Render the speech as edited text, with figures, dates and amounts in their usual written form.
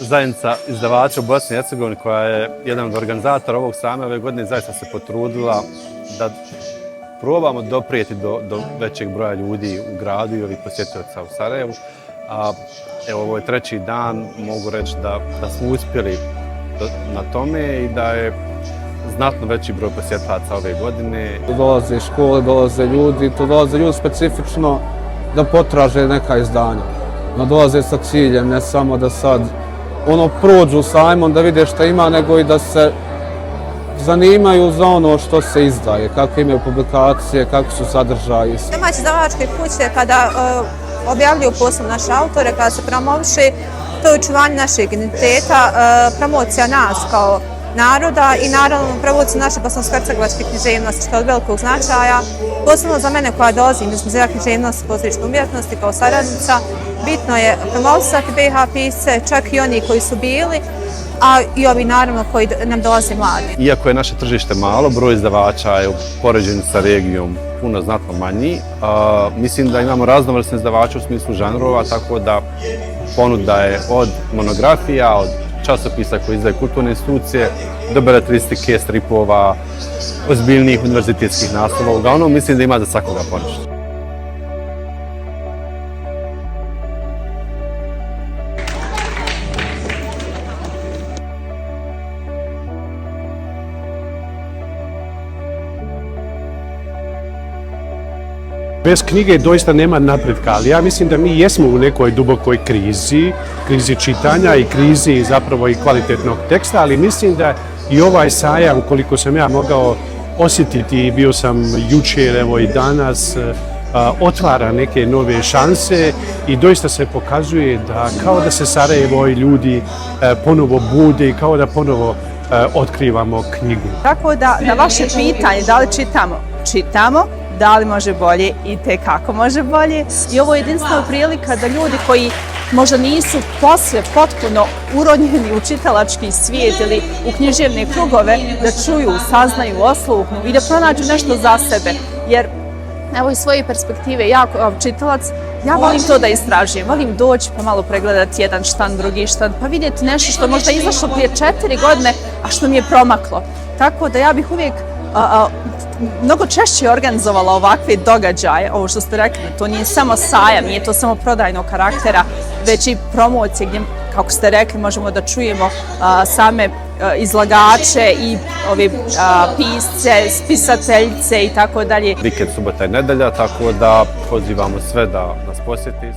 zajednica izdavača u Bosni i Hercegovini, koja je jedan od organizatora ovog sajma ove godine, zaista se potrudila da probamo doprijeti do većeg broja ljudi u gradu i ovih posjetioca u Sarajevu. Evo, ovo je treći dan, mogu reći da smo uspjeli na tome i da je znatno veći broj posjetilaca ove godine. Tu dolaze škole, dolaze ljudi, tu dolaze ljudi specifično da potraže neka izdanja. No dolaze sa ciljem, ne samo da sad prođu sajmom da vide šta ima, nego i da se zanimaju za ono što se izdaje, kakve imaju publikacije, kakvi su sadržaji. Domaće izdavačke kuće kada objavljuju posebno naše autore, kada se promoviše, to je očuvanje našeg identiteta, promocija nas kao naroda i naravno promocija naše bosansko-hercegovačke književnosti, što je od velikog značaja. Posebno za mene koja dolazim iz Muzeja književnosti i pozorišne umjetnosti kao saradnica, bitno je promovisati BiH pisce, čak i oni koji su bili, a i ovi naravno koji nam dolaze mladi. Iako je naše tržište malo, broj izdavača je u poređenju sa regijom puno znatno manji. Mislim da imamo raznovrsne izdavače u smislu žanrova, tako da ponuda je od monografija, od časopisa koji izdaje kulturne institucije, do beletritike, stripova, ozbiljnijih univerzitetskih naslova. Uglavnom mislim da ima za svakoga ponešto. Bez knjige doista nema napretka, ali ja mislim da mi jesmo u nekoj dubokoj krizi čitanja i krizi zapravo i kvalitetnog teksta, ali mislim da i ovaj sajam, koliko sam ja mogao osjetiti, bio sam jučer, evo i danas, otvara neke nove šanse i doista se pokazuje da kao da se Sarajevo i ljudi ponovo bude i kao da ponovo otkrivamo knjigu. Tako da na vaše pitanje da li čitamo, da li može bolje i kako može bolje. I ovo je jedinstvena prilika da ljudi koji možda nisu posve potpuno uronjeni u čitalački svijet ili u književne krugove, da čuju, saznaju, osluhnu i da pronađu nešto za sebe. Jer evo iz svoje perspektive, ja kao čitalac, ja volim to da istražujem, volim doći pa malo pregledati jedan štand, drugi štand, pa vidjeti nešto što možda izašlo prije 4 godine, a što mi je promaklo. Tako da ja bih uvijek mnogo češće organizovala ovakve događaje, ovo što ste rekli, to nije samo sajam, nije to samo prodajnog karaktera, već i promocije gdje, kako ste rekli, možemo da čujemo same izlagače i ove pisce, spisateljice i tako dalje. Vikend, subota i nedelja, tako da pozivamo sve da nas posjeti.